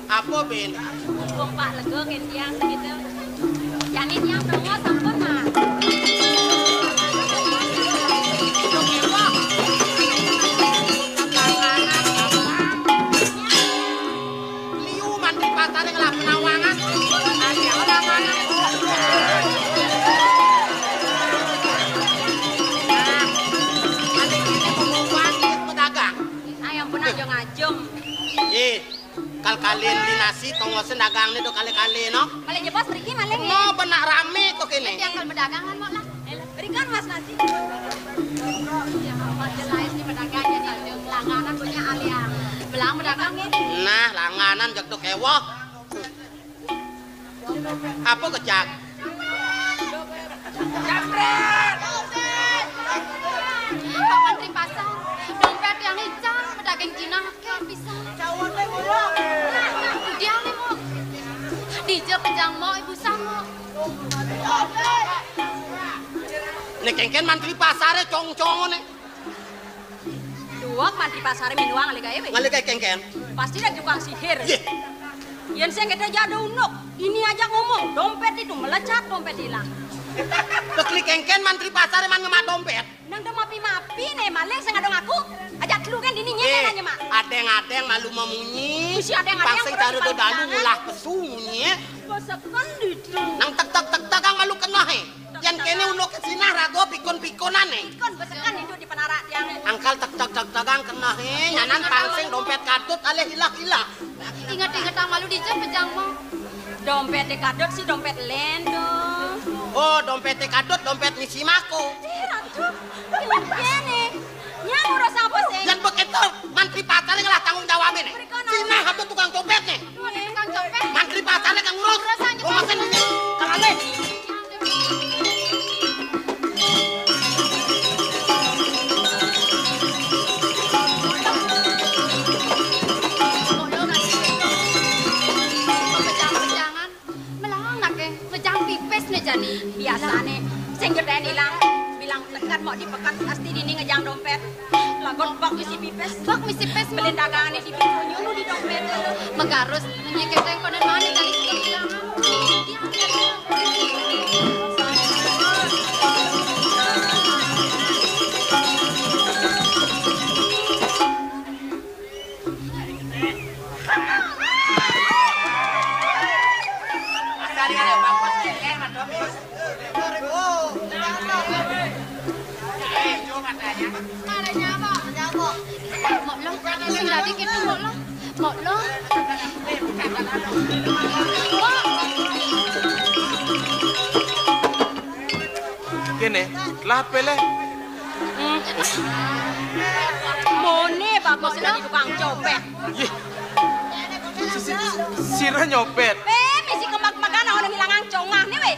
Apa Ben? Mumpung Pak Lego ke tiang gitu. Jadi tiang semua sampun Mas. Liu mantri pasar ngelap penawangan. Ada orang mana? Ngajung. Kal kalian di nasi tonggosen dagang nih do kali-kali no. Paling jebos pergi maling. No benak rame kok kene. Yang kal berdagangan mau lah. Berikan Mas nasi. Ya Mas jelas di pedagang jadi langganan punya alia. Belang berdagang ya. Nah, langanan jak do kewoh. Apa kecak? Jambret. Pak Menteri Pasar, dompet yang hitam, pedagang Cina akeh bisa. Cawane mulu. Dia nih mau. Dijep kejang mau ibu sama. Nek kengken mantri pasare cong-cong nih. Duak mantri pasare minuang ngali gawe. Ngali kayak kengken. Pasti dah tukang sihir. Ye. Yang saya kata jatuh unuk. Ini aja ngomong, dompet itu melecat, dompet hilang. Bekli kengken mantri pasare man ngemak dompet. Nang do mapi-mapi nih, maling saya ngadong aku. Ajak lu kan dininya nanya mak. Adeng-adeng malu memunyi. Si adeng-adeng Pangsing taruh do dalu ngulah pesunyi. Masakan itu. Nang tek-tek kang malu kena he. Yang kene ulo kesinah rago pikun-pikunan he. Pikun besekan itu di penarak tiang. Angkal tek-tek kang kena he. Nyanan pangsing dompet kadut alih hilah-hilah. Ingat-ingat ang malu dijam pejang mo. Dompet dekadot si dompet lendo. Oh, dompet kadut, dompet misi mako. Ratu, ilang kene. Nya ngurus apa sih? Yang begitu, mantri pasarnya ngelah tanggung jawab ini. Cina itu tukang dompet nih. Tukang dompet. Mantri pasarnya kang ngurus. Ngomongin ini. Kalale. Jadi biasa nih, sing geden hilang, bilang tekan mau dipekat pasti dini ngejang dompet. Lagon bak misi pipes beli dagangan di pintu nyulu di dompet. Megarus nyeketeng konen mana kali hilang. Jadi gitu mau lo. Kene, lapele. Mone bagus dari tukang copet. Sira nyopet. Misi kemak-makan orang hilangan congah nih weh.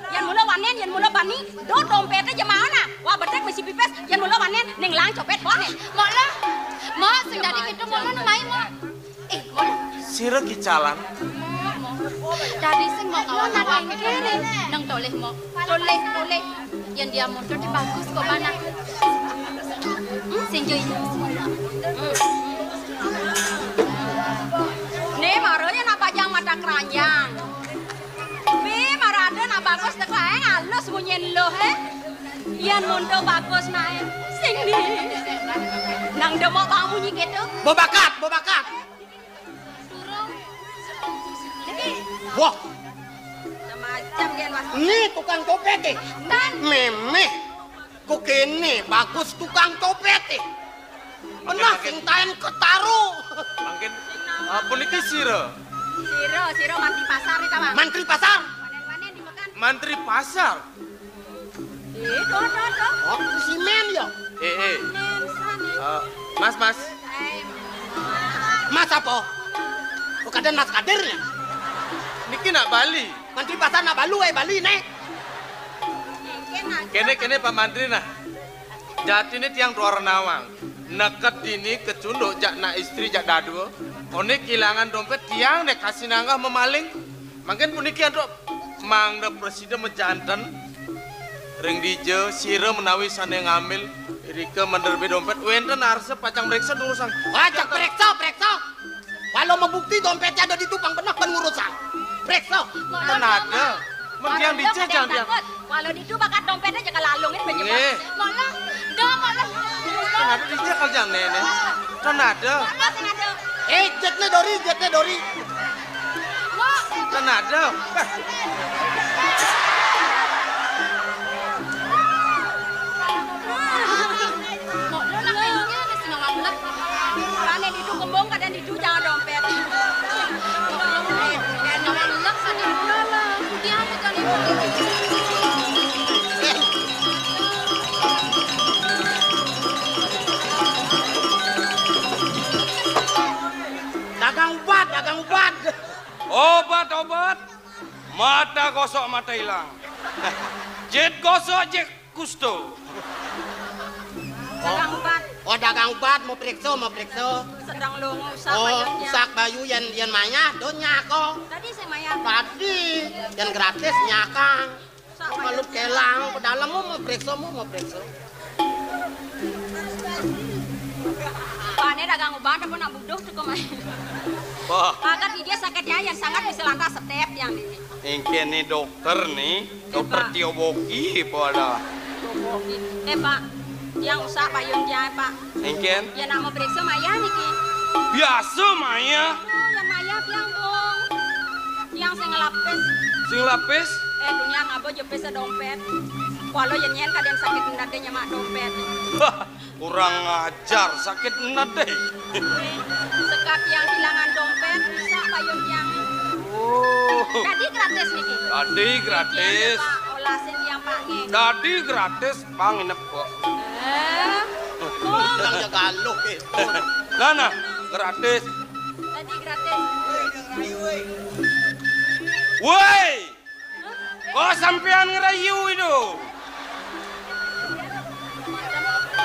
Yang mula wanen, yang mula bani, do dompetnya jemana? Wah betek misi pipes, yang mula wanen, neng lang copet bonen. Mau lah, mau sing dari gitu mau lo namai mau. Mau. Sira kicalan. Dari sing mau ngawang kene, nang toleh mau. Toleh. Yang dia motor di bagus kok mana? Sing joy. Nih maronya napa jang mata keranjang. Marada nak bagus tak lain halus bunyiin lo he. Yan mundo bagus naik. Sing di. Nang demo bang bunyi gitu. Bobakat. Turun. Wah, Macam dia mas. ini tukang copet eh. Dan Memeh. Kok kene bagus tukang copet eh. Nah, sing taen ketaru. Mungkin puniki sira. Siro mantri pasar itu bang. Mantri pasar. Wanen dimakan. Mantri pasar. Do. Oh, simen ya. Mas. Mas apa? Bukan mas kadernya. Niki nak Bali. Mantri pasar nak Balu Bali nih. Kene Pak Mantri nah. Jati ini tiang luar nawang. Neket dini kecunduk jak na istri jak dadu. Oni kehilangan dompet tiang nek kasih nanggah memaling. Mungkin puniki andro mangda presiden menjantan. Ring dijo sira menawi sane ngambil Rika menderbe dompet wenten arse pacang periksa dulu sang. Wajak periksa. Walau mau bukti dompetnya ada di tupang benar pengurusan. Periksa. Tenada. Mendiang dicek jangan. Walau di itu bakat dompetnya jaga lalung ini Nggih. penyebab. Malah, dah malah. Tenada dicek kalau jangan nenek. Tenada. Malah sengaja. Jetnya Dori. Tenada. Mau lo nak kayaknya ada singa ngamlek. Karena di itu kembung kadang di itu jangan dompet. Ngamlek sana lah. Dia apa kali Dagang ubat. Obat. Mata gosok mata hilang. Jet gosok jet kusto. sedang ubat. Oh dagang ubat mau periksa. Sedang lo ngusap Oh bayarnya. sak bayu yang maya donya kok. Tadi saya maya. Tadi yang gratis nyakang. Sak Kalau bayarnya. kelang ke dalam mau periksa. Pak ini dagang ubat apa nak buduh tuh kemana? Wah, Akan dia sakitnya yang sangat bisa lantas step yang ini. ini nih dokter nih. Dokter Pak. Tio Boki pada. Pak, yang usah payung dia Pak. Ingken Ya nama periksa Maya nih ki. biasa Maya. Oh, yang Maya yang bong. Yang saya ngelapis. Sing lapis. Dunia ngabo jepes dompet. Walau yang nyen kadang sakit nadanya mak dompet. Kurang ajar sakit nade. Sekat yang hilangan dompet bisa payung yang. Oh, Tadi gratis nih ki. tadi gratis. Pak, olasin yang Pak nge. Tadi gratis panginep kok. Yang jaga lo itu. Nah, gratis. Tadi gratis. Woi, kok sampean ngerayu itu?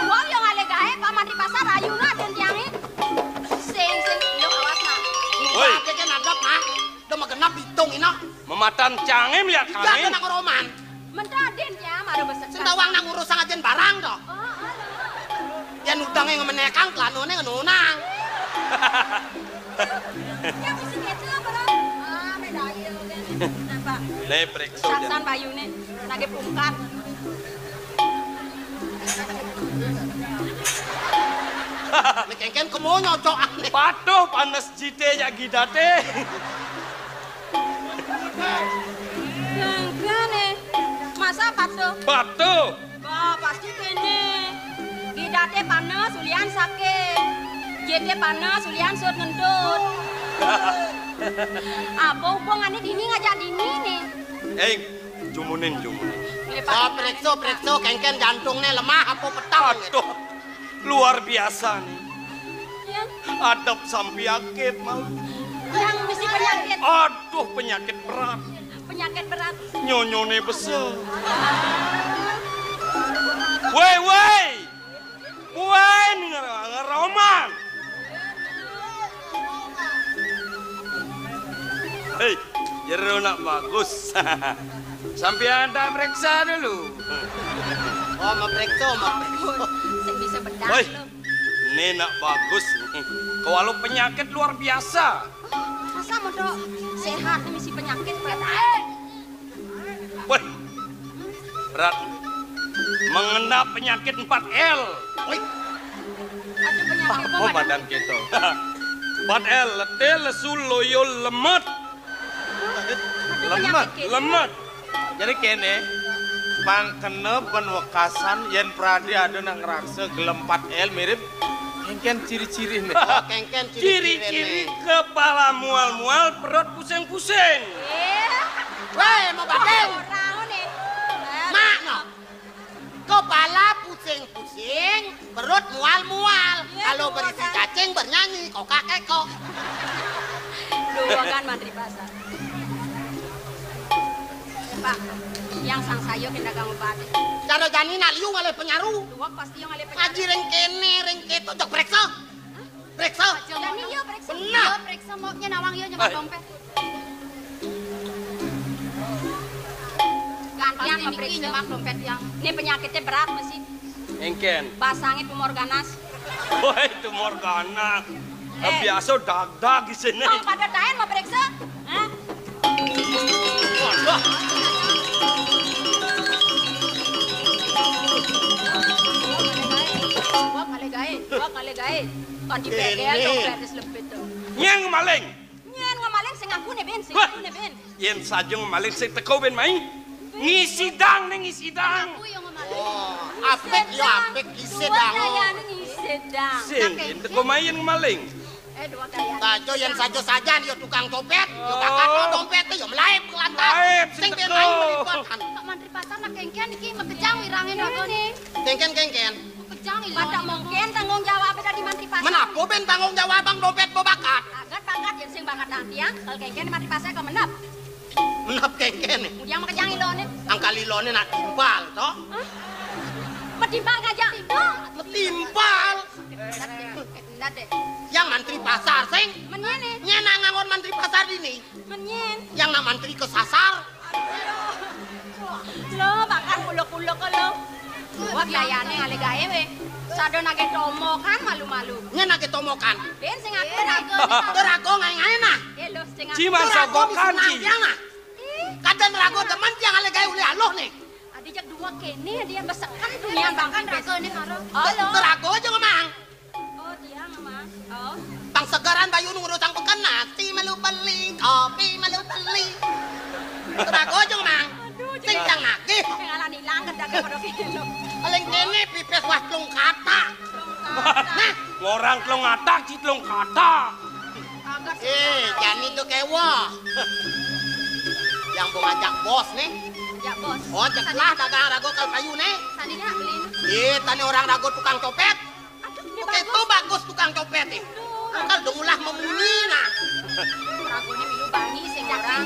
Wah, yang ale gae paman di pasar ayuna dan tiangnya. Sing lo awas nak. Woi. Ibu aja nadap mah. Udah mah genap hitung ina. Mematan canggih melihat Tidak kami. nang roman. Mendaden ya, maru besar. Sentawang nang urusan ajen barang toh. Yang utangnya ngemenekang planone ngenunang. Yang mesti gitu apa lah? Medaya kan. Nampak. Nih periksa aja. Saksan bayune lagi pungkat. Lekengken kemo nyocok aneh. Patuh panas jite ya gidate. Enggak nih. Masa apa tuh? Patuh. Wah, pasti kene. Gidate panas, ulian sakit. Jete panas, ulian sut ngendut. Apa hubungannya dini ngajak dini nih? Jumunin. Oh periksa kengken jantungnya lemah apa petang. Aduh, luar biasa nih. Yang, Adab sampiakit mau. yang mesti penyakit. Aduh, penyakit berat. Penyakit berat. Nyonyone besar. Woi, ngeroman. Hei, jero nak bagus. Sampean tak periksa dulu. Oh mau periksa. Sing bisa bedak Woi, lo. ini nak bagus nih. Kalau penyakit luar biasa. Masa mau dok sehat nih mesti penyakit berat. Woi, berat. Mengendak penyakit 4L. Woi, Ada penyakit apa? Madam? Badan kita. 4L, letih, lesu, loyo, lemet. Ada Lemat. penyakit. Lemet. Jadi kene pangkene penwekasan yen pradi ada nang ngeraksa gelem 4L mirip engken ciri-ciri nih. oh kengken Ciri-ciri kepala mual-mual, perut pusing-pusing. Woi mau badeng. Orang nih. Mak no. Kepala pusing-pusing, perut mual-mual. Kalau berisi cacing bernyanyi kokak-kekok. Dua kan mantri pasar. Pak, yang sang sayo kena kamu bade. Cara jani naliu ngale penyaru. Dua pasti yang ale Aji penyakit. rengkene rengketo jok periksa. Periksa. Jadi yo periksa. Benar. Yo periksa mau nawang yo nyebat Hai. dompet. Gantian periksa nyemak dompet yang. Ini penyakitnya berat mesti. Engken. Basangnya tumor ganas. Woi, tumor ganas. Biasa dag-dag di sini. Mau pada tahan mau periksa? Hah? Waduh. Wah kali gae. Kan di PGL dompet lebih tuh. Nyeng maling. Nyen ngamaling sing aku ne ben, sing aku ne ben. Yen saja maling sing teko ben mai. Ngisi dang ning ngisi dang. Aku yang ngamaling. Oh, apik yo apik isedang. Kayane ngisedang. Sing yen teko mai yen maling. Dua kayane. Sajo yang saja yo tukang copet, yo kakak dompet yo melaip ke lantai. Melaip, Sing sing ben teko. aing melibatkan. Kak mantri pasar nak kengken iki mekejang wirangin ragone. Kengken. Kejang iki. Pada mungkin tanggung jawab ada di mantri pasar. Menapa ben tanggung jawab bang dompet bakat? Agat bakat yang sing bakat tiang, kalau kengken di mantri pasar kau menap. Menap kengken nih. Yang mekejang ilone. Angka lilone nak timpal toh. Metimbang aja. Timpal. Nade. Yang mantri pasar sing Menyen nyena ngangon mantri pasar ini. menyen. Yang nak mantri kesasar. Lo bahkan kuluk-kuluk lo. Wah kayane ale gawe we. Sado nage tomo kan malu-malu. Nyena ketomokan. Ben sing aku rago. Terago ngai nah. Lo sing aku. Ciman sogokan ci. Kadang rago teman tiang ale gawe uli aloh nih. Adijak dua kene dia besekan dunia bahkan rago ini karo. Halo. Terago aja ngomong. Oh dia mama. Oh. Bang segaran bayu nunggu sang pekan nasi malu beli, kopi malu beli. Terago aja ngomong. Sing jang nagih. Pengalan hilang kedaga pada kene. Paling kene pipes waslung kata. Nah, Orang tlong atak ci tlong kata. Jani tuh kewo. Yang mau ngajak bos nih. Ya bos. Oh, ceklah dagang rago kal kayu nih. Sandinya beli. Tani orang rago tukang copet. Aduh, Oke, itu bagus tukang copet nih. Angkal dongulah memunyi nah. rago ini milu bangi sing jarang.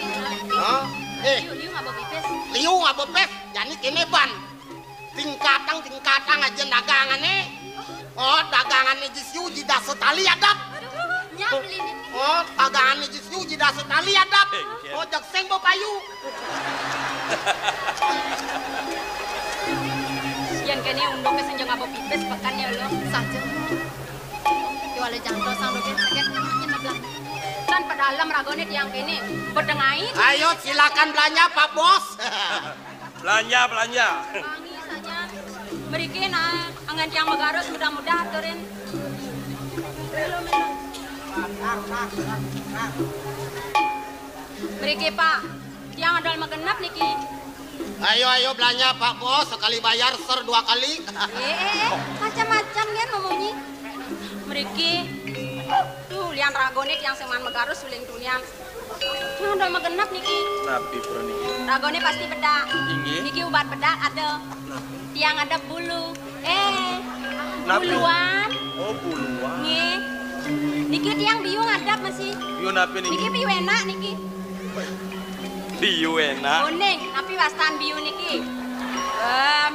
Oh, Liu ngabo pipes. liu ngabot pes, jani kene ban. Tingkatang aja dagangan nih. Oh, dagangan nih jisiu jidah setali adap. Nya beli ini. Oh, dagangan nih jisiu jidah setali adap. Oh, jak seng bo payu. Yan kene undok ke senjang ngabo pipes pekannya lo. Saja. Jual jangkau sang dogen sakit namanya nablang. Dan pada alam ragone tiang kene berdengai. Ayo silakan belanja Pak Bos. Belanja. Wangi saja. Berikin angan tiang Megaros mudah-mudahan turin. Berikin Pak. Tiang adol magenap niki. Ayo belanja Pak Bos, sekali bayar ser 2 kali. Macam-macam kan memunyi. Meriki. Tuh lian ragone tiang seman Megaros suling tulian. Tiang adol magenap niki. Napi bro nih. Ragone pasti bedak. Inggih. Niki ubat bedak ada. Tiang ada bulu. Napi? Buluan. Oh buluan. Nggih. Niki tiang biu ngadap masih. Yo napi nih. Niki biu enak niki. Biu enak. Kuning, tapi wastan biu niki.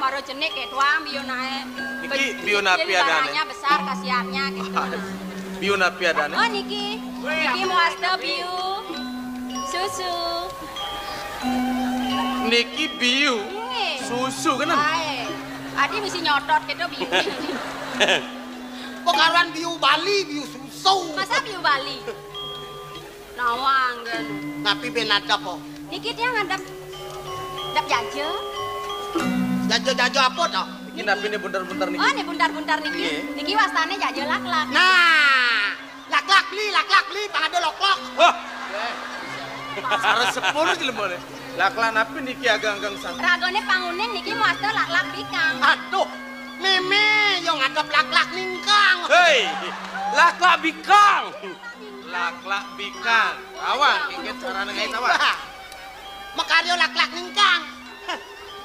Maro jenik ke tuang biu nae. Niki biu napi ada nih. Barangnya besar kasihannya gitu. Biu napi ada nih. Oh niki. Niki mau asta biu. Susu. Niki biu. Nggih. Susu kan? Ae. Adi mesti nyotot gitu biu. Pekaruan biu Bali, biu susu. Masa biu Bali? Nawang kan. Tapi benada po. Niki dia ngadap jaja. Jajo apa toh? Niki napi nih bentar-bentar nih. Oh, ini buntar-buntar niki. Iya. Niki wastane jaja lak-lak. Nah, lak-lak beli, pangado lok-lok. Wah, Sarang sepuluh sih lemone. Lakla napi niki agak-agak sang. Ragone panguning niki mau asta lak-lak bikang. Aduh, meme yang ngadep lak-lak ningkang. hei, lakla bikang. Lakla bikang. Awan, ingin cara nengai awan. Makario lak-lak ningkang.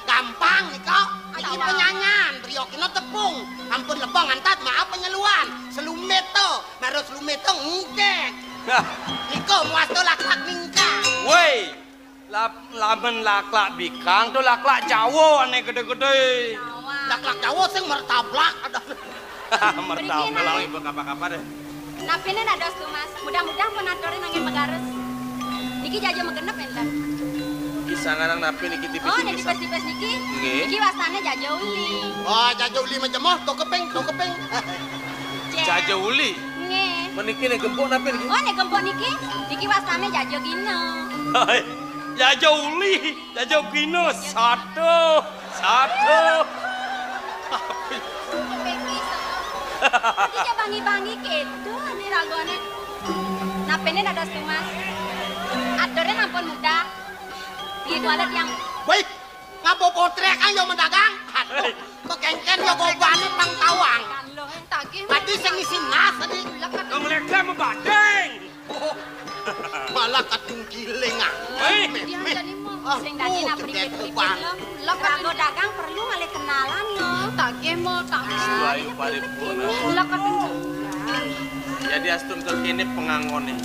Gampang nih kau. Iki penyanyan, riokino tepung. Ampun lebong antat, maaf penyeluan. Selumeto, maro selumeto ngkek. Niko muasto lak-lak ningkang. Woi, lamen lakla bikang tuh lakla Jawa aneh gede-gede. Nawang. Lak-lak Jawa sing mertablak ada. Mertabak. Pelang ibu apa-apa deh. Napine nados tuh Mas. Mudah-mudahan pun atorin angin Megaros. Niki jaja megenep enten. Kisangan napi niki Oh, tipis-tipis. nek tipes-tipes niki. Nggih. Niki wastane jaja uli. Oh, jajo uli majemoh, to kepeng. Jaja uli. Nggih. Meniki nih gempok napa niki? Oh, nek gempok niki wasane jajo gino. Jajo uli, jajo gino satu. Dia bangi-bangi gitu nih ragone. Napene ada mas. Adore ampun muda. Itu ada yang Baik, ngapa potrek ayo mendagang? Aduh, kekengken yo gobane pang tawang. tagih. Tadi sing ngisi nas tadi. Kang leka membadeng. Oh, malah kating giling ah. Dia jadi mau sing dadi na pripit-pripit lo. Rago dagang perlu ngale kenalan lo. Tagih mau tagih. Suayu paripurna. Lo kating. Jadi astun kekini pengangone.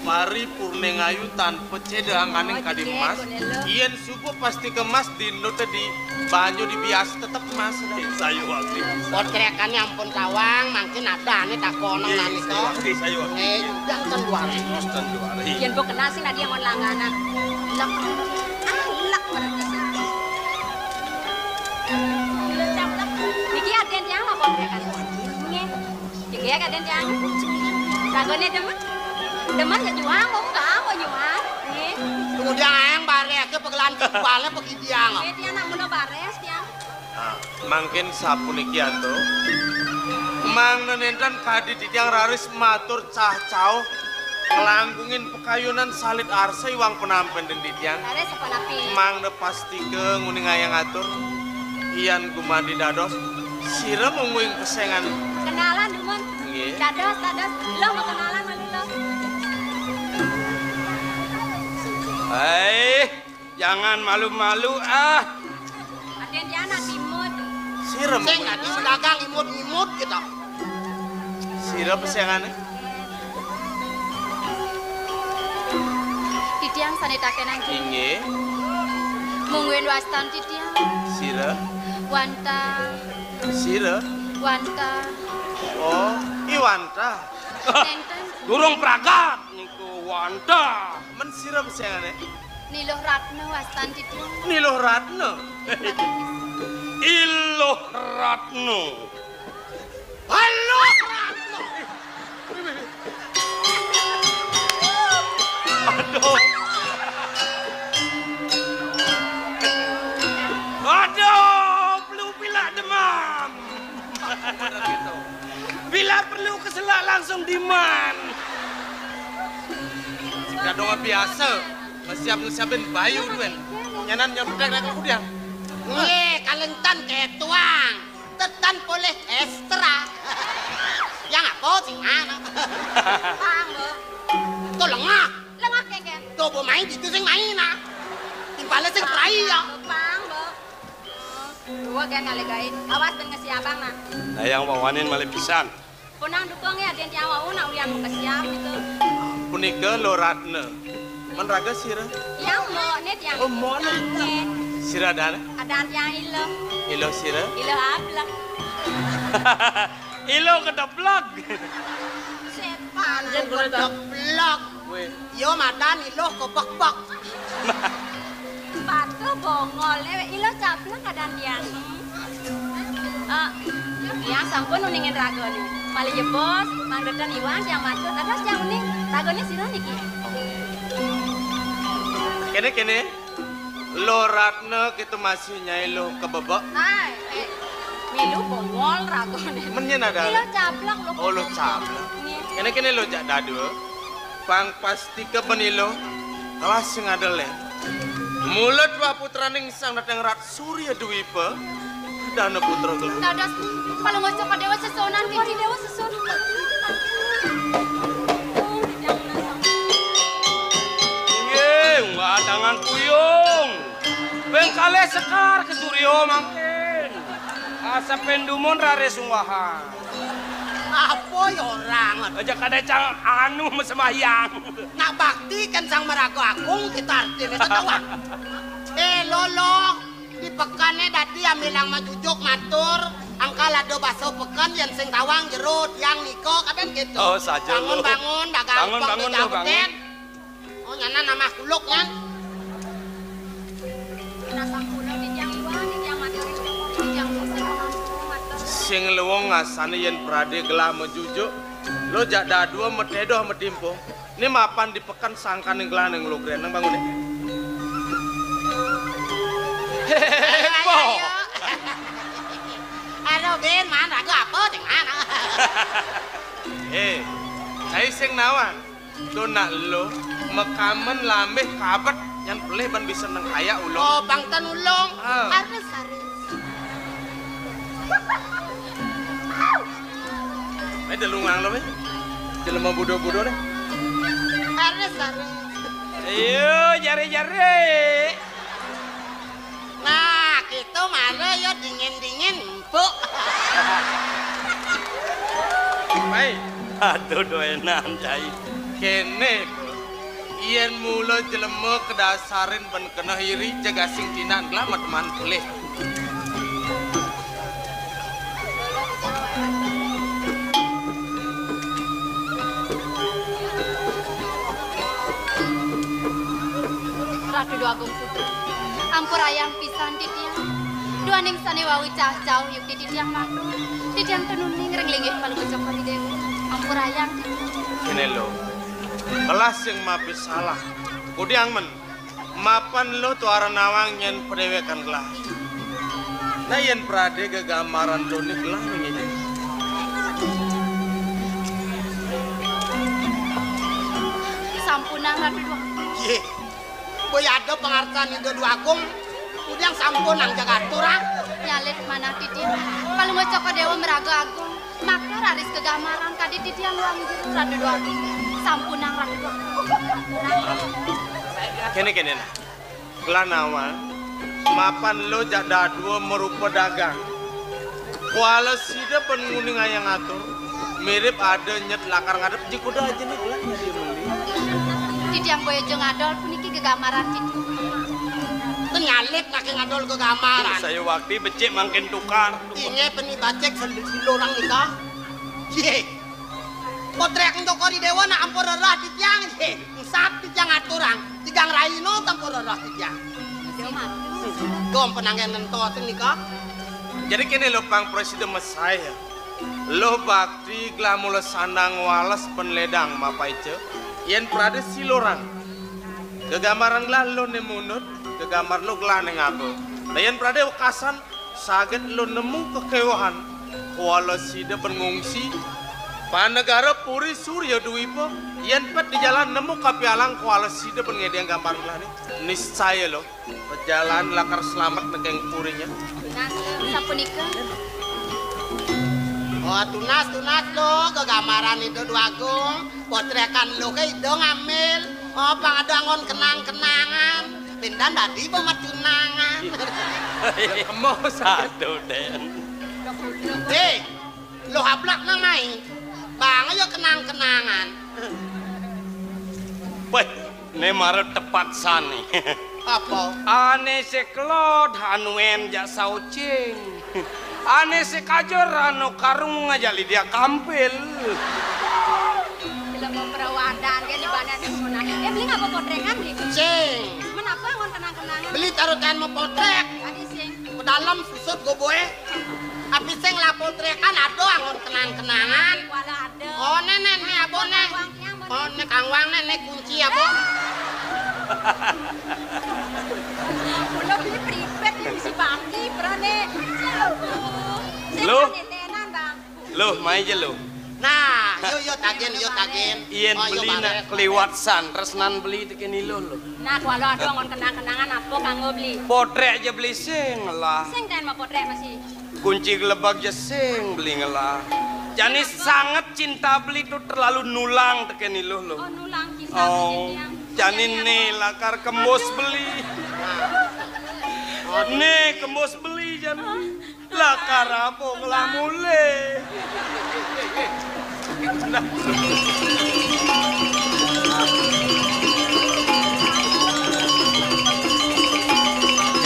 Paripurna ngayu tanpa ceda angkaning kadimas. Ien subuh pasti kemas di note di banyu di bias tetep mas. Sayu wakti. Potrekannya ampun tawang, mangkin ada nih tak konong nani to. Sayu wakti. Udah kan luar. Yen bo kenal sing dia mon langganan. Lek. Lek berarti. Niki aden yang apa kan? Nggih. Niki aden yang. Ragone demen ya juang kok enggak mau juang. Nggih. Kemudian ayang bare ke pegelan kepala pergi diang. Nggih dia nak muno bares dia. Mangkin sapuniki ato. Mang nenentan kadi ditiang raris matur cah cau ngelanggungin pekayunan salit arsa iwang penampen den ditiang. Bares apa napi? Mang ne pasti ke nguning ayang atur. Ian gumandi dados sira menguing kesengan. Kenalan dumun. Nggih. Dados. Lo mau kenalan malu lo. Jangan malu-malu ah. Aden dia nak timut. Sira Sing ngadi dagang imut-imut gitu. sira pesengane. Titiang sanetaken anjing. Inggih. Mungguin wastan titiang. Sira. Wanta. Oh, Iwanta. Nenten. Durung pragat niku wanta. Men sira pesengane. Niluh Ratna wastan titiang. Niluh Ratna. Iluh Ratno. Halo. Aduh, perlu bila demam. Bila perlu keselak langsung diman. Kadang biasa. Siapin bayu duen. Nyanan nyontek rek aku dia. Nggih, kalentan ketuang. Tetan boleh ekstra. Yang apa sih ana? Pang lo. To lengah. Lengah keken. To bo main gitu sing main ah. Timbale sing rai ya. Pang lo. Dua kan kali gain. Awas ben ngesi abang nah. Nah yang wawanin malah pisan. Punang dukung ya den jawa una ulian mau kesiam gitu. Punika Lo Ratna. Men raga sira. Yang mau net yang. Oh, mau nih. Net. Sira dana. Ada yang ilo. Ilo sira. Ilo ablak. Ilo kedeplak. Sepan. Jen blok. Weh. Yo madan ilo ko bak-bak. Patu bongol lewe ilo caplak kadang yang. Yang sampun uningin ragone. Mali jebos, mangdetan iwan yang matur. Adas yang uning ragone sira niki. Kene. Lo Ratna kita masih nyai lo kebebek. Hai, milu bongol ragone. Menyen ada. Ilo caplak lo. Oh lo caplak. Kene lo jak dadu. Pang pasti ke penilo. Awas sing adele. Mulut dua putra ning sang datang rat Surya Dwipa. Dana putra gelut. Dadas kalau ngocok ke dewa sesonan titi dewa sesonan. Nggak tangan puyung. Bengkale sekar ke Suryo mangkin. Asa pendumon rare sungwahan. Apa yo orang? Aja kada cang anu sembahyang. Nak bakti kan sang merago agung kita artine tetawang. Lolo di pekane dadi amilang majujuk matur angkala do baso pekan yang sing tawang jerut yang niko kaden gitu. Oh saja lo. Bangun dagang Bangun lo bangun. Oh nyana nama kuluk kan. Nasa kulo di jang iwan di jang matur di jang Sing luwung ngasane yen prade gelah mejujuk Lo jak dadua metedo medimpo. Ini mapan di pekan sangkan yang gelaneng lo keren nang bangun deh. Hehehe. Aduh Ben, mana aku apa dengan? Saya sing nawang. Lo nak lo mekamen lambeh kabat yang boleh ban bisa nang kaya ulong. Oh, bang tanulong. Ah. Ares. Ada lungang lo be. Jelema bodoh-bodoh deh. Ares. Ayo, jare-jare. Nah, kita mana ya dingin-dingin empuk. Baik. Aduh, doenan cai. Kene Ian mula jelema kedasarin ban kena hiri jaga sing tinan lamat man boleh. Ratu dua agung putu. Ampur ayang pisan titiang. Dua ning sane wawi cah-cah yuk titiang matu. Titiang tenuning renglingih palu kecokot di dewa. Ampur ayang. Kene lo. Kelas yang mapi salah. Kudiang men. Mapan lo tu arah nawang yang pedewekan kelas. Nah yang perade gegamaran lo ni kelas ini. Sampunang ratu dua. Ye. Boy ada pengartian itu dua agung. Udiang sampun nang jaga turang. Nyalit mana titiang. Palu kecokot dewa meraga agung. Maka raris kegamaran kadi titiang luang juru ratu dua agung. Sampunang ratu dua. Kene nah. Kelas nawang. Mapan lo jak dadua merupa dagang. Kuala sida penguning ayang atur. Mirip ada nyet lakar ngadep jikuda aja nih kelas dia meli. Titiang boyo jeung adol puniki gegamaran titiang. Tenyalit nak ngadol ke gamaran. Saya waktu becek makin tukar. Inge penibacek selorang nikah. Ye. Potrek untuk kori dewa nak ampur rerah di tiang. Ye. Sat di tiang aturang. Tigang raino tampur rerah di tiang. Gom penangan nentoa nikah. Jadi kini lo pang presiden Mesaya. Lo bakti glamula sandang walas penledang mapaice. Yen prade silorang. Kegamaran lah lo nemunut. Kegamar lo gelaneng aku. Yen prade wakasan. Saget lo nemu kekewahan. Kuala sida pengungsi. Panegara puri surya duipo. Yen pet di jalan nemu kapialang kuala sida pengediang gambar gelani. Niscaya lo. Perjalanan lakar selamat negeng purinya. Sapunika. Oh tunas lo kegamaran itu dua agung. Potrekan lo ke itu ngambil. Oh pangadangon kenang-kenangan. Pindah tadi pematunangan. Kemo Aduh, Den. Hei, lo hablak nang main. Bang ayo kenang-kenangan. Weh, ini marah tepat sani. Apa? Ane seklod hanuen jak saucing. Ane sekajor anu karung ngajali dia kampil. Bila mau perawadan kan di mana ada menang. Beli ngapa potrengan beli? Cing. Menapa ngon kenang-kenangan? Beli taruhan mau potrek. Adi sing. Ke dalam susut gue boy. Tapi sing lah potrekan ada angon kenang-kenangan. Wala ada. Oh nenek nih abo nih. Oh nek kangwang nenek kunci abo. Ulo beli pripet yang si bangki perane. Loh? Tenan bang. Loh, main aja lo. Nah, yo tagen. Ien Oh, yo beli bare. nak keliwat san, resnan beli tekeni lo. Nah, kalau ada ngon kenang-kenangan apa kanggo beli? Potrek aja beli sing lah. Sing ten mau potrek masih. Kunci gelebak aja sing beli ngelah. Jani sangat cinta beli tuh terlalu nulang tekeni lo. Oh nulang cinta Oh, jani nih lakar kembos beli. Nih kembos beli jani. Lakar apa ngelah mulai.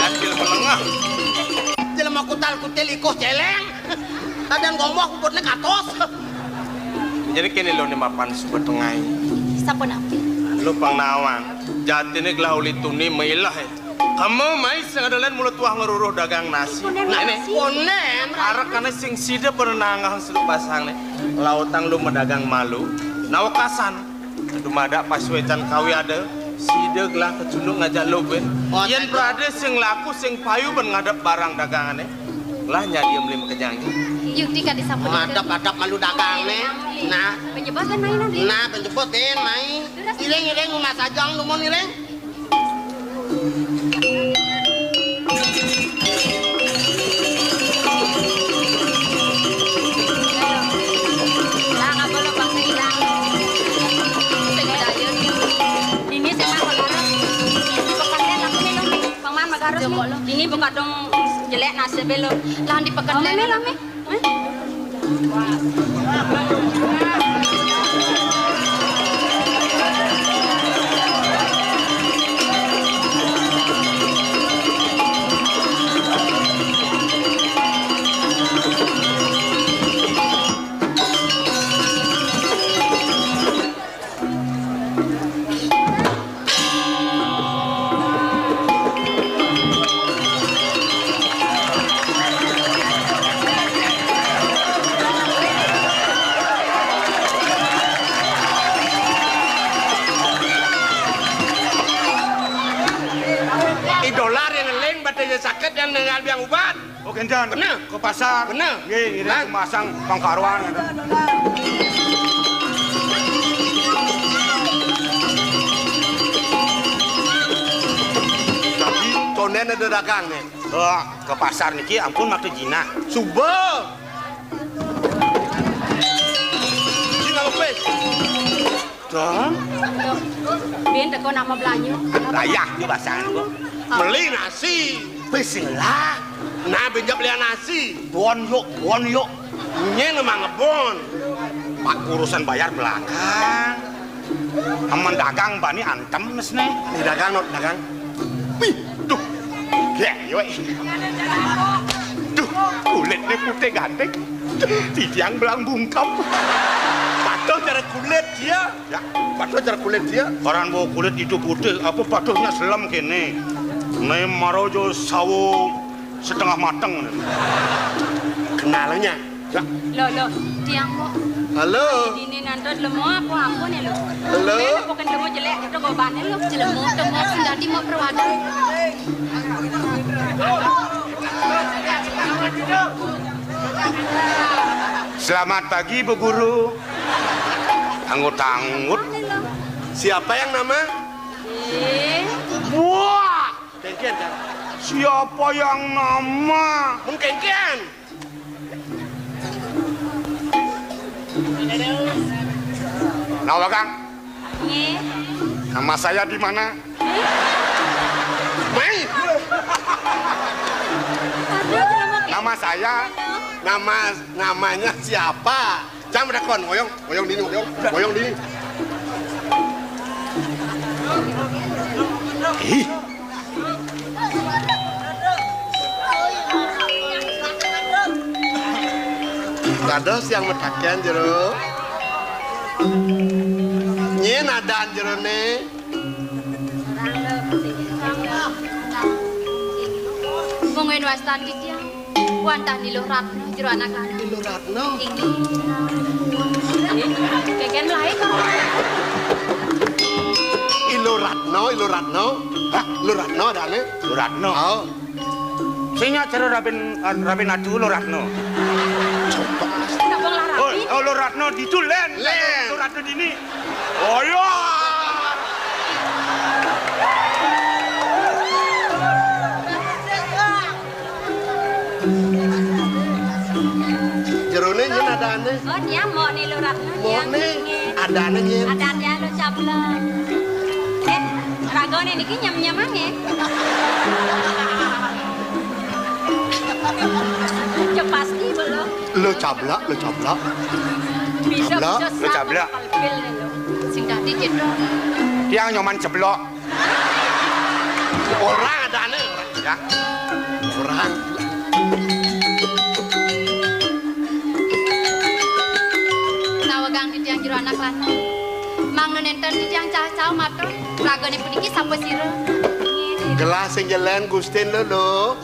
Jadil melengah. Jelema kutal-kutil ikoh celeng. Kadang ngomong aku buat nek atos. Jadi kini lo ni mapan suka tengai. Sapun apa? Lo pang nawang. Jati ni glauli tuni mailah. Kamu mai sengadalan mulut tuah ngeruruh dagang nasi. Nah ini. Ponen. Arak karena sing sida pernah nangah seduk pasang nih. lautang lu medagang malu, nawakasan. Dumada pas wecan kawi ada, sideg lah kecunduk ngajak lu ben. Yen berada sing laku sing payu ben ngadep barang dagangane. Lah nyadi melim kenyang. Yuk dika disampun. Madap malu dagangne. Nah, penyebutan mainan deh. nah penjebutin main. Ireng rumah sajang lu mau ireng. Ini buka dong jelek nasib lo. Lah di pekan lame. Sakit yang dengan biang ubat. Oh kencan. Bener. Ke pasar. Bener. Nggih, ini masang pangkaruan. Tapi tonen ada dagang nih. Ke pasar niki ampun maktu jina. Subuh. Jina lupis. Dong. Bin teko nama belanyu. Layak di bahasan gua. Beli nasi. Pesing lah. Nah benjak beli nasi. Bon yuk. Nye memang ngebon. Pak urusan bayar belakang. Aman dagang bani antem nes nih. Nih dagang. Wih, tuh. Yo. Tuh, kulitnya putih ganteng. Tiang belang bungkam. Patuh cara kulit dia. Ya, Patuh cara kulit dia. orang bawa kulit itu putih, apa patuhnya selam kene. Nih marojo sawo setengah mateng. Kenalnya. Ya, Lo, tiang mo. Halo. Ini nanti lemo apa nih lo? Halo. Beda bukan lemo jelek itu gobannya lo. Jelemo, sendiri mau perwadan. selamat pagi Bu Guru. Anggut-anggut. Siapa yang nama? Wah, Kengkian kan? siapa yang nama? Mungkin Kengkian. Nah, Kang, Nge. nama saya di mana? Mai. Nama saya Namanya siapa? Jam rekon, goyong dini. Ih, Kados yang metakian jero. Nyen adaan jero ne. Mungkin wastan gitu ya. Wantah nilo ratno jero anak anak. Ilu Ratno. Ini. Keken melahir kok. Ilu Ratno. Hah, Ilu Ratno adane? Luratno. Oh. Sinya cara Rabin Adu Luratno. Nak bang lah rapi. Oh, Luratno itu len. Len. Luratno dini. Oh ya. Jerone nyen adane. Oh dia mau nih lo ratno dia. Mone adane nyen. Ada dia lo cabla. Ragone niki nyam ange. Ya pasti belum. Lo cabla. Bisa Lo sama cabla. palpil lo. Sing tadi gitu. Tiang nyoman ceblok. Orang adane. Ya. Orang. Nawagang di tiang jero anak lanang. Mang nenten di tiang cah-cah matur. Ragone puniki sampai sira. Gelas sing jelen Gustin lo.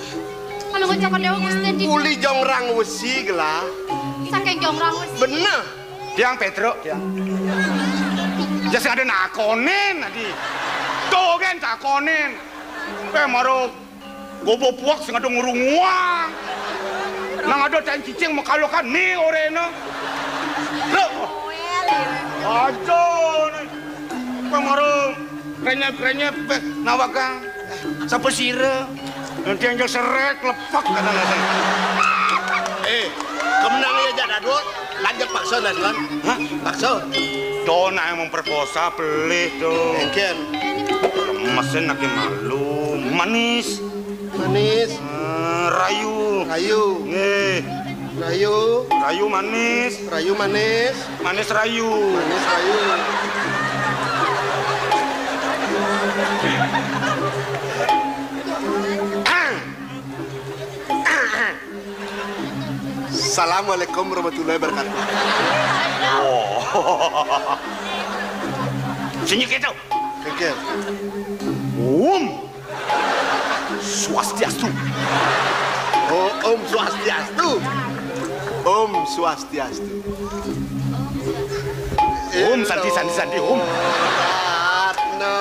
Kalau ngucap dewa Gusten di Uli jong rang wesi gelah. saking jongrang wis. Bener. Tiang Petro, tiang. Ya sing ada nakonin tadi. Tuh kan nakonin. Maro gobo puak sing ada ngurunguang. Nang ada tan cicing makalokan ni oreno. Lo. Ajo. Maro krenyep nawaka. Sapa sira? Nanti anjal seret lepak katana saya. Kemenang ya Jadado. Lanjut paksa Naslan. Hah? Paksa. Dona yang memperkosa pelih tuh. Ken. Mesin nak malu. Manis. Manis. Rayu. Rayu. Nih. Rayu. Rayu manis. Rayu manis. Manis rayu. Manis rayu. Assalamualaikum warahmatullahi wabarakatuh. Oh. Sini kita. Ken. Swastiastu. Oh, Om Swastiastu. Om Swastiastu. Om sandi Om. Ratno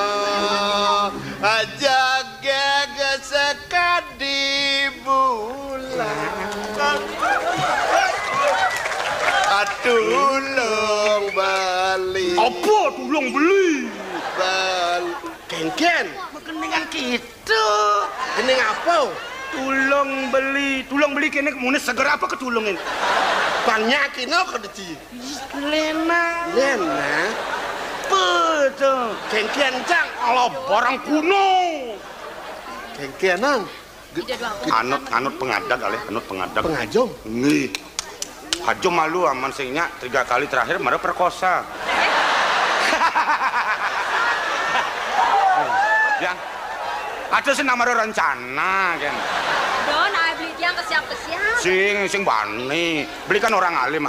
jaga sekadi bulan. Tulung beli. Apa tulung beli? Ken. Keningan kita. Kening apa? Tulung beli kene kemunis segera apa ketulungin? Banyak kino kedeci. Lena. Betul. Ken cang. Ala barang kuno. Kenan. Anut pengadak kali, anut pengadak. Pengajom. Nih. Hajo malu aman sehingga 3 kali terakhir mara perkosa. Yang ada sih nama rencana kan. Don, ay beli tiang ke siap. Sing bani, belikan orang alim.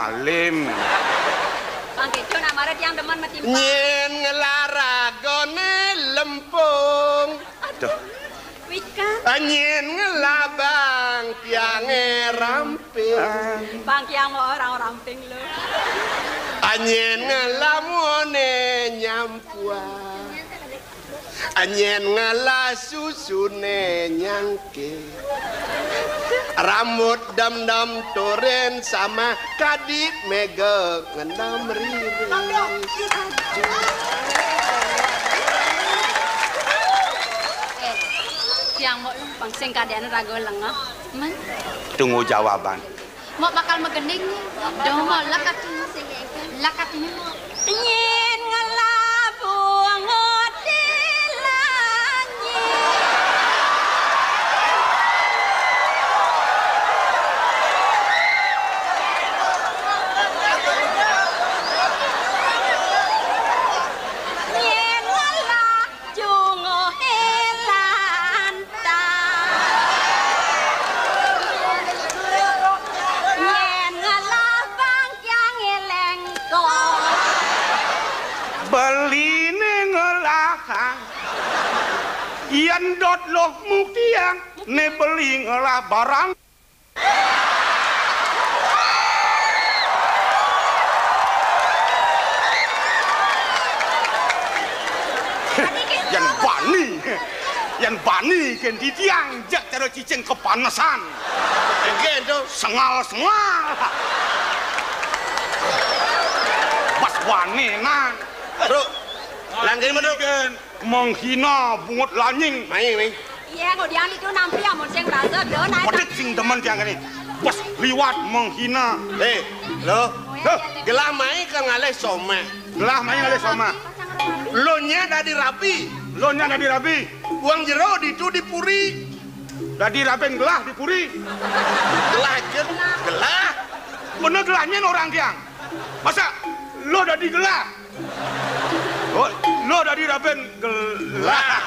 Bang Kejo namanya tiang demen mati. Nyen ngelaragone lempung. Aduh. Wikan. Nyen ngelabang tiange ramping. Bang Kiang mau orang ramping lo. Nyen ngelamone nyampuan. Nyen ngelasusune nyangke. Rambut dam-dam toren sama kadit mega ngendam riris. Tiang mau bang sing kadean rago lengah. Man. Tunggu jawaban. Mau bakal megening. Dong mau lakatnya sing lakatnya. Nyen ngelabung ngotilanyi. Nyen ngelajung helanta. Nyen ngelabang yang elengkong. Beline ngelakang. Iyan dot loh mukiang ne beli ngelah barang. Yang bani kan di tiang jak cara cicing kepanasan. Ken tuh. Sengal. Pas wani nang. Aduh. Langgeng mana kan? Menghina bungut lanying. Main. Iya, kemudian itu nampi amun sing rasa don ay. Pedit sing demen tiang ini. Pas liwat menghina. Lo. Gelah main kan ngalih some. Gelah main ngalih sama. Lo nya dadi rapi. Lo nya dadi rabi. Uang jero itu dipuri. Dadi rapeng gelah dipuri. Gelah jen. Gelah. Bener gelahnya orang tiang. Masa lo dadi gelah? Oh, lo dadi rapeng gelah.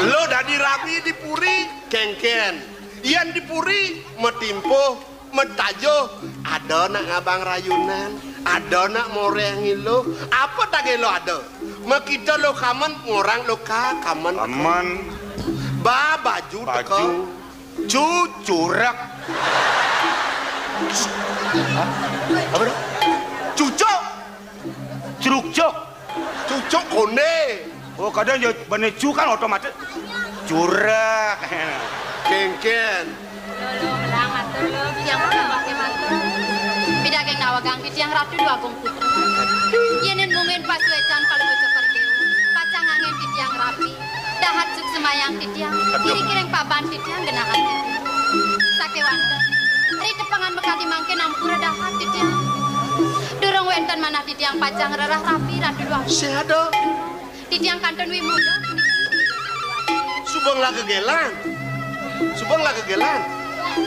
Lo dadi rapi dipuri. Ken. Iyan dipuri metimpo, metajo. Ada nak ngabang rayunan. Ada nak morengi lo. Apa tage lo ada? Makita lo kaman, orang lo kaman. Aman. Baju teko. Cucurak. Apa tuh? Cucuk. Curugcuk. Cucuk konde. Oh, kadang ya benecu kan otomatis. Curak. Kengken. Lo melang matur lo, yang pakai matur. Bida geng nawagang di tiang ratu dua gong putra. Yenin mungin pas wecan kalau bocor pergeu. Pacang angin di tiang rapi. Dahat suk semayang di tiang. Kiri-kiring paban di tiang genahan di tiang. Sake wanda. Ri tepangan bekati mangke nampura dahat di tiang. Durung wenten manah di tiang pacang rerah rapi ratu dua. Sing ada. Di tiang kanton wimuda. Subang lah kegelan. Subang lah kegelan.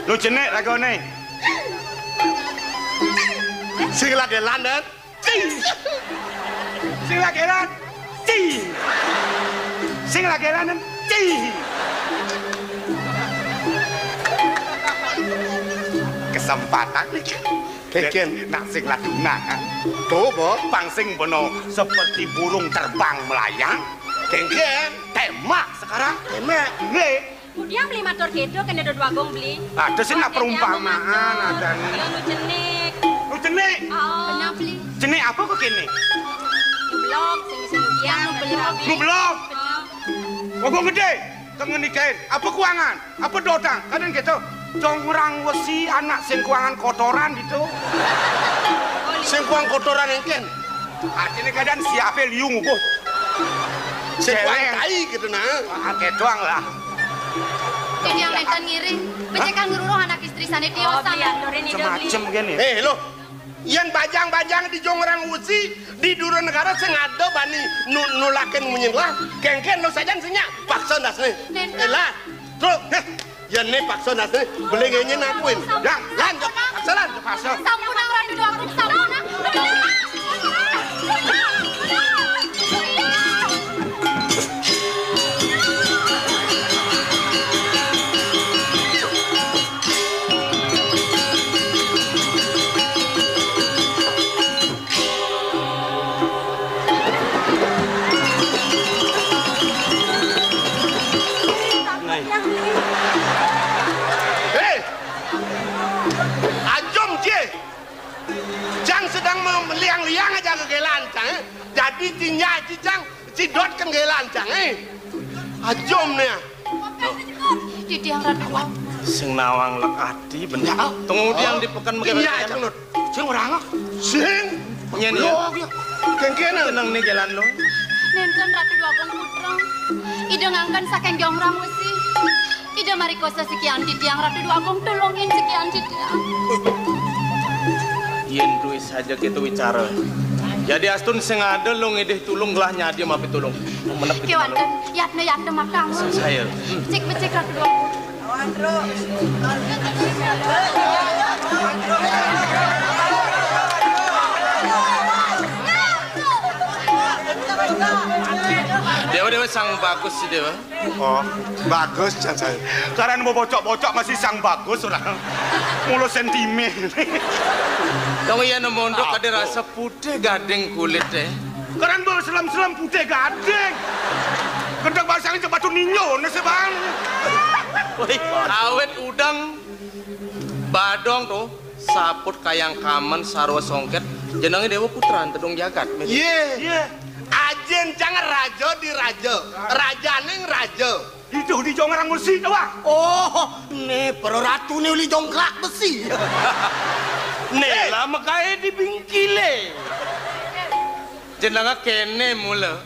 Lu cenek lagone. Sing lah kegelan dan. Sing lageran. Ci. Sing lageran. Ci. Kesempatan nih. Kengken. Nak sing laduna. Tuh, Bo. Pangsing bono seperti burung terbang melayang. Kengken. Temak sekarang. Emek. Nge. Kemudian beli motor gitu kena dua gong beli. Ada sih nak perumpamaan ada nih. Yang lu cenik. Lu cenek. Oh. Benar beli. Cenek apa kok kene? Lu blok, sing yang lu beli. Lu belum. Wong gede. Kangen nikahin. Apa kuangan? Apa dotang? Kadang gitu. Jongrang wesi anak sing kuangan kotoran gitu. Sing kuang kotoran engken. Artinya kadang siapa liung bos. Sing kuang Cewek. tai gitu nah. Ake doang lah. Jadi yang nenten ngiring. Becekan nguruh anak istri sana dia sana. Semacam gini. Lo. Yan bajang-bajang di Jongrang Usi di Dura Negara sing ada bani nulaken munyin lah. Kengken lo sajan sinya paksa nasne. Elah. Terus yan ne paksa nasne boleh ngenyen akuin. Yang lanjut paksa lan paksa. Sampun ang ratu dua gong sampun ang. Ajom je. Jang sedang meliang-liang aja ke gelancang. Jadi cinya cicang cidot ke gelancang. Ajom nih. Di tiang ratu dua. Sing nawang lek ati bener. Tunggu diang di pekan Iya, megah. Cang Nut. Sing orang ah. Sing. Nyen ya. Lo ya. Kengkena. Tenang nih jalan lo. Nenten ratu dua gong putra. Ida ngangkan saking jongrang wesi. Ida marikosa sekian di tiang ratu dua gong tolongin sekian di tiang. Yen duit saja kita bicara. Jadi astun sing ada lo ngedeh tulung gelah nyadi mapi tulung. Menep kita malu. Kiwanten yatne makang. Saya. Cek becek ratu dua gong. Dewa sang bagus sih Dewa. Oh, bagus Cang saya. Karena mau bocok-bocok masih sang bagus orang. Mulu sentimen. Kamu ya mondok ada rasa putih gading kulit deh. Karena mau selam-selam putih gading. Kendang basangnya coba tuh ninyo nasi bang. Woi, awet udang badong tuh saput kayang kaman sarwa songket jenengnya Dewa Putra tedung jagat. Iya. Ajen jangan raja di raja. Raja neng raja. Itu di Jongrang Usi tuh ah. Oh, nih para ratu nih uli jongklak besi. Nih lah makanya dibingkile. Jenengnya kene mula.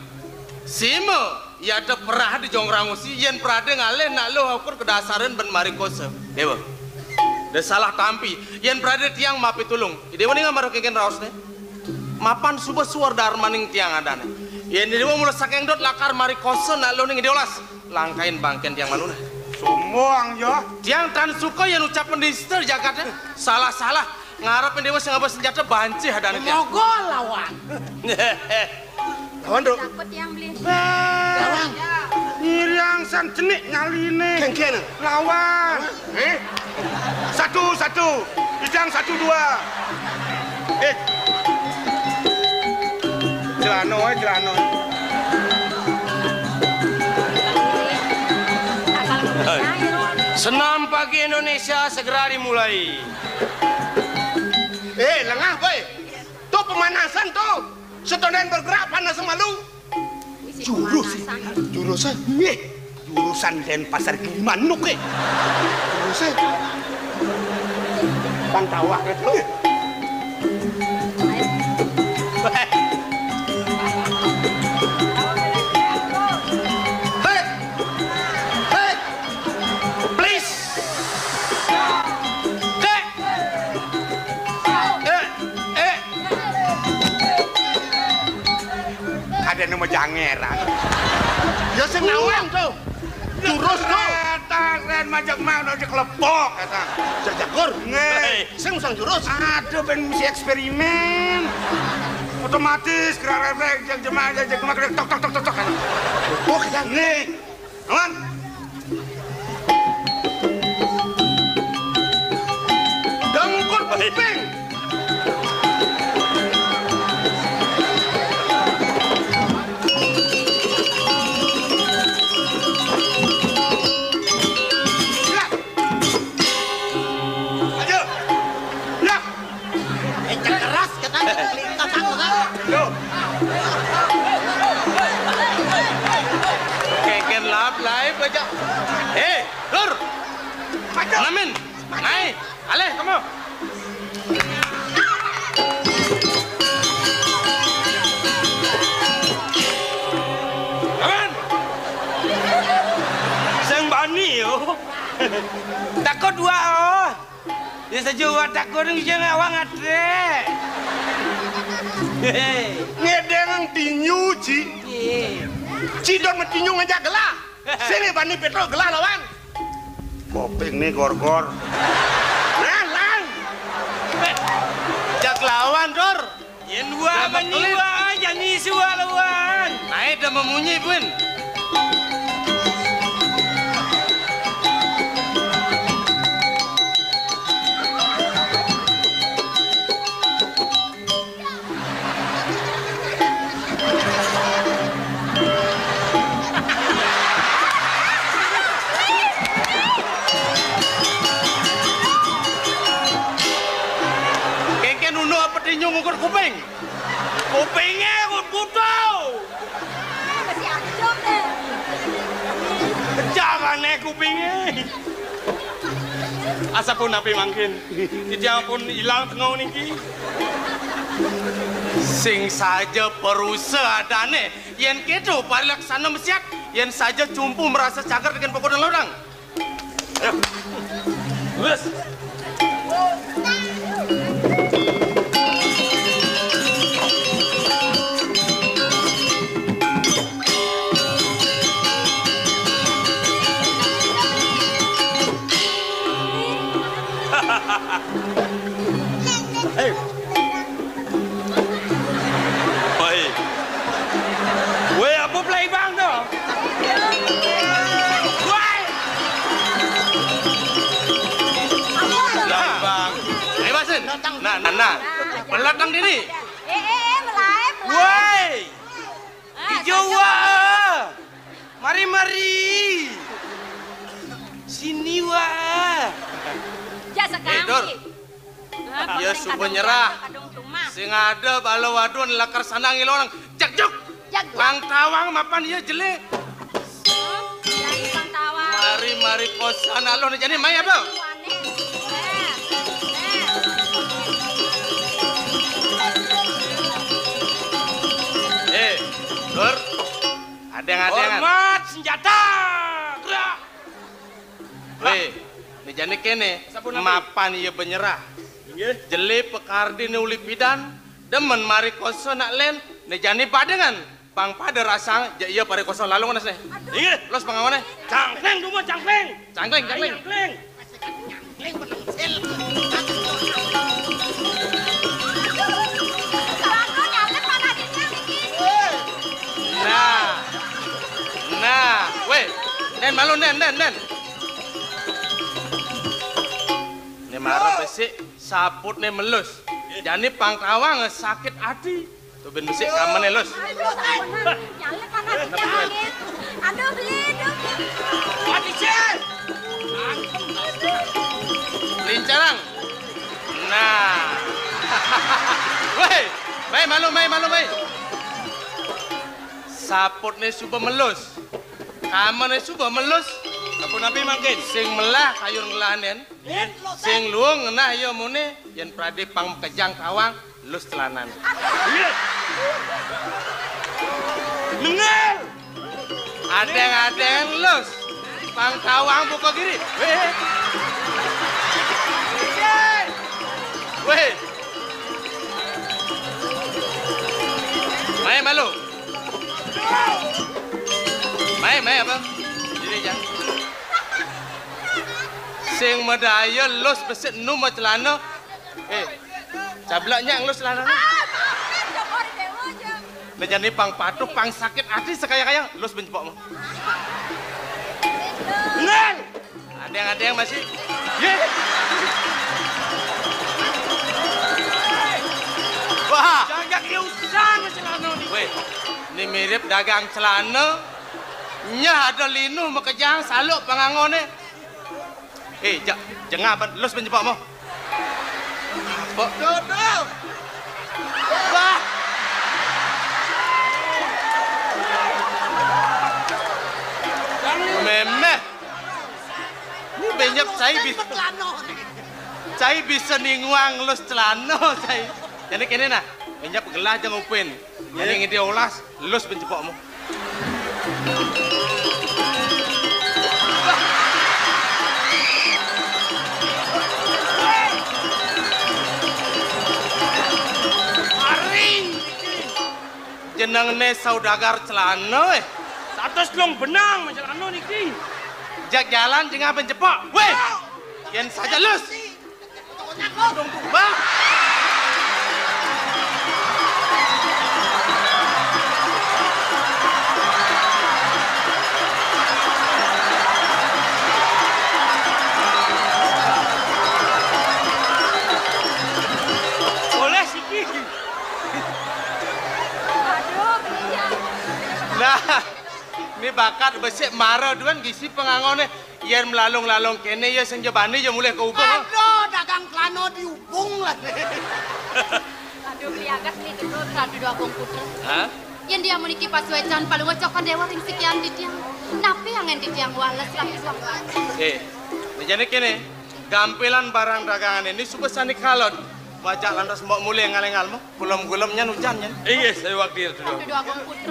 Simo, ya ada perah di Jongrang Usi, yen perah de ngale nak lo ukur kedasaran ben mari kose. Dewa. De salah tampi, yen perah de tiang mapi tulung. Dewa nih ngamaro keken raos nih. Mapan subuh suar darmaning tiang adane. Yen dewa mula sakeng dot lakar mari kose nak lo ning diolas. Langkain bangken tiang maluna. Sombong ya. Tiang tan suka yang ucap pendister jagatnya. Salah-salah. Ngarap dewa sing ngaba senjata banci hadane tiang. Mogol lawan. Lawan dong. Takut yang beli. Lawan. Iriang san cenik ngaline. Kengkena. Lawan. Satu. Ijang 1, 2. Jelano. Akal Senam Indonesia segera dimulai. Lengah boy. Tuh pemanasan tuh. Setonen bergerak panas semalu. Jurusan Denpasar Gilimanuk jurusan Pantawak itu Hey, please. ada nama jangeran Ya sing nawang tuh. Jurus tuh. Keren majak mau di kelepok kata. Jajakur. Nge. Sing usang jurus. Aduh ben mesti eksperimen. Otomatis gerak refleks yang jemaah tok tok tok tok tok. Oh kita nih. Aman. Dengkul kuping. Keras katanya lintas aku kan. Keken lap lai baca. Lur. Namin. Naik. Aleh kamu. Aman. Sang bani yo. Takut dua oh. Dia sejuwa takut ng jangan awang atre. Ngedeng tinyu ci. Cidon metinyu ngejak gelah. Sini bani petro gelah lawan. Koping nih gor-gor. Lang. Jak lawan dor. Yang dua menyiwa aja nih suwa lawan. Naik dah memunyi pun. Tinju ngukur kuping. Kupingnya aku butuh. Masih acok deh. Jangan kupingnya. Asa pun api mangkin. Tidak pun hilang tengau niki. Sing saja perusaha adane. Yen kedo parilaksana mesiak. Yen saja cumpu merasa cagar dengan pokok dan lorang. Bus. Hey. Woi, apa play bang tu? Woi. Lah bang. Ayo basin. Nah. Belakang diri. Melai. Woi. Hijau wah. Mari. Sini wah. Ya sekali. Dor. Ya subuh nyerah. Sing ada balo wadon lakar sanang ilorang. Jak. Bang tawang mapan iya jelek. Jadi bang tawang. Mari kosan alon jadi mai apa? Dor. Adeng-adengan. Hormat senjata. Gerak. Weh, ini jane kene. Mapan iya benyerah. Jeli pekardi uli pidan. Demen mari kosan nak len. Ini jane padengan. Pang pada rasang, iya pare kosan lalu mana sih? Ingat, los pengawane. Cangkleng dulu, cangkleng. Cangkleng. Cangkleng menang sel. Nah, weh, nen malu nen. Ini marah besi, saput nih melus. Jadi pang tawang sakit hati. Tuh ben besi kaman elus. Nyala panasnya sakit. Aduh beli. Mati cel. Nah. Weh, malu. Saput ni suba melus. Kamu ni suba melus. Apa nabi mangkin? Sing melah kayun ngelanen. Sing luang ngena yo mune yen prade pang kejang kawang lus telanan. Nengal. Adeng lus. Pang kawang buka kiri. Weh. Mai malu. Mai apa? Jadi jangan. Sing medaya los besit nu celana. Cablaknya los celana. Jadi pang patuh, pang sakit hati sekaya-kaya los bencepokmu. Nengal. Ada yang masih. Wah, Jaga kiusan celana ni. weh, ni mirip dagang celana. Nya ada linu makejang saluk pangangone. Jangan apa los bencepokmu. Duduk. Wah. Memeh. Ni banyak saya bisa ninguang los celana saya. Jadi kene nah, banyak gelah jang upin. Jadi ngidi olas los bencepokmu. Jenang ne saudagar celana Satus long benang celana niki. Jak jalan jangan pencepok. Weh. Yen saja lus. Bang. Boleh siki. Nah, ini bakat besik marah duan gisi pengangone yen melalung-lalung kene ya sing jebani ya mulai ke ubung. Aduh, dagang celana diubung lah. Aduh, liagas ni dulu radu dua komputer. Hah? Yang dia meniki pasuecan paling ngocok dewa ring sekian di tiang. Napi yang di tiang walas lagi suang. Jadi kene gampilan barang dagangan ini subesani kalot. Wajak lantas mbok mulai ngalengalmu, gulem-gulemnya nujannya. Iya, saya wakil tu. Radu dua komputer.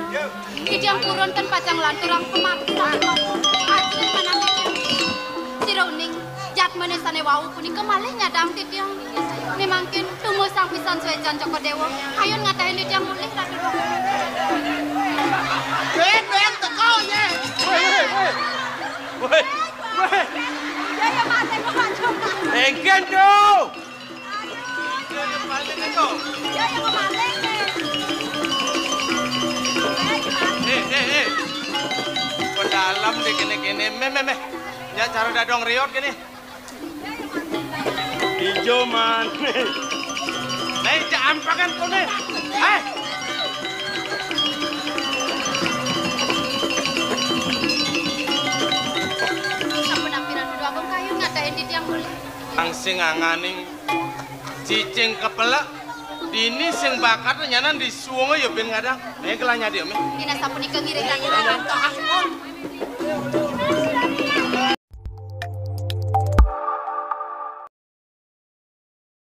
Di tiang kurun kan pacang lanturang pemaksa. Ajin mana tiang. Si Rauning, jat menesane wau kuning kemalih nyadang di tiang. Memangkin tunggu sang pisan suecan coko dewa. Ayun ngatain di tiang mulih radu dua komputer. Ben teko ye. Woi. Jaya mate kemacam. Engken tu. Jaya kemate. Pedalam di kene-kene meh. Ya cara dadong riot kene. Hijau man. Naik jangan pakan kone. Sampun ampiran dua abang kayu ngatain di tiang mulih. Ang sing anganing cicing kepelak dini sing bakat nyanan disuwunge ya ben ngadang. Nek kelanya dia me. Dina sampun ikengiring lagi. Ampun.